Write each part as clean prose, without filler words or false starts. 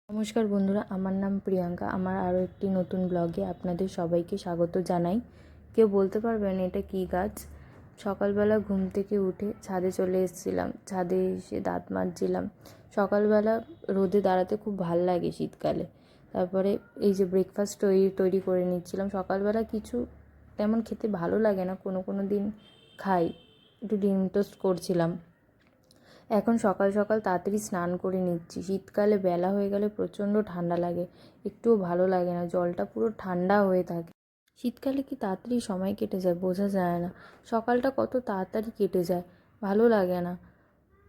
নমস্কার বন্ধুরা, আমার নাম প্রিয়াঙ্কা। আমার আরও একটি নতুন ব্লগে আপনাদের সবাইকে স্বাগত জানাই। কেউ বলতে পারবেন এটা কী গাছ? সকালবেলা ঘুম থেকে উঠে ছাদে চলে এসেছিলাম। ছাদে এসে দাঁত মাজছিলাম। সকালবেলা রোদে দাঁড়াতে খুব ভাল লাগে শীতকালে। তারপরে এই যে ব্রেকফাস্ট তৈরি করে নিচ্ছিলাম। সকালবেলা কিছু তেমন খেতে ভালো লাগে না, কোনো দিন খাই। একটু ডিম টোস্ট করছিলাম। এখন সকাল সকাল তাড়াতাড়ি স্নান করে নিচ্ছি। শীতকালে বেলা হয়ে গেলে প্রচণ্ড ঠান্ডা লাগে, একটুও ভালো লাগে না, জলটা পুরো ঠান্ডা হয়ে থাকে। শীতকালে কি তাড়াতাড়ি সময় কেটে যায় বোঝা যায় না। সকালটা কত তাড়াতাড়ি কেটে যায়, ভালো লাগে না।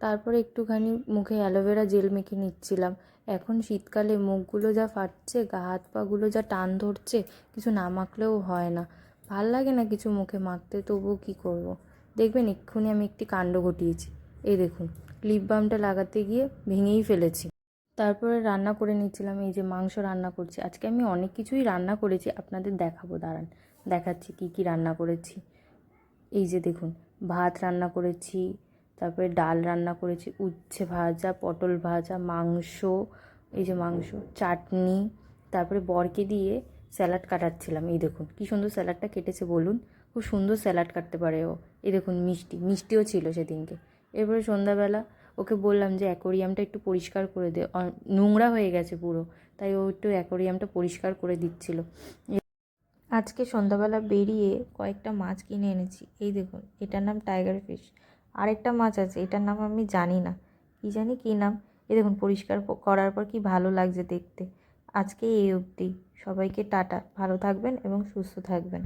তারপরে একটুখানি মুখে অ্যালোভেরা জেল মেখে নিচ্ছিলাম। এখন শীতকালে মুখগুলো যা ফাটছে, গা হাত পাগুলো যা টান ধরছে, কিছু না মাখলেও হয় না। ভাল লাগে না কিছু মুখে মাখতে, তবুও কী করব। দেখবেন এক্ষুনি আমি একটি কাণ্ড ঘটিয়েছি। এই দেখুন, লিপ বামটা লাগাতে গিয়ে ভেঙেই ফেলেছি। তারপরে রান্না করে নিচ্ছিলাম। এই যে মাংস রান্না করছি। আজকে আমি অনেক কিছুই রান্না করেছি, আপনাদের দেখাবো, দাঁড়ান দেখাচ্ছি কী কী রান্না করেছি। এই যে দেখুন, ভাত রান্না করেছি, তারপরে ডাল রান্না করেছি, উচ্ছে ভাজা, পটল ভাজা, মাংস, এই যে মাংস, চাটনি, তারপরে বরকে দিয়ে স্যালাড কাটাচ্ছিলাম। এই দেখুন কী সুন্দর স্যালাডটা কেটেছে বলুন, খুব সুন্দর স্যালাড কাটতে পারে ও। এই দেখুন মিষ্টিও ছিল সেদিনকে। এরপরে সন্ধ্যাবেলা ওকে বললাম যে অ্যাকোরিয়ামটা একটু পরিষ্কার করে দে, নোংরা হয়ে গেছে পুরো, তাই ও একটু অ্যাকোরিয়ামটা পরিষ্কার করে দিচ্ছিল। আজকে সন্ধ্যাবেলা বেরিয়ে কয়েকটা মাছ কিনে এনেছি। এই দেখুন, এটার নাম টাইগার ফিশ। আরেকটা মাছ আছে, এটার নাম আমি জানি না, কী নাম। এই দেখুন, পরিষ্কার করার পর কি ভালো লাগছে দেখতে। আজকে এই অবধি, সবাইকে টাটা, ভালো থাকবেন এবং সুস্থ থাকবেন।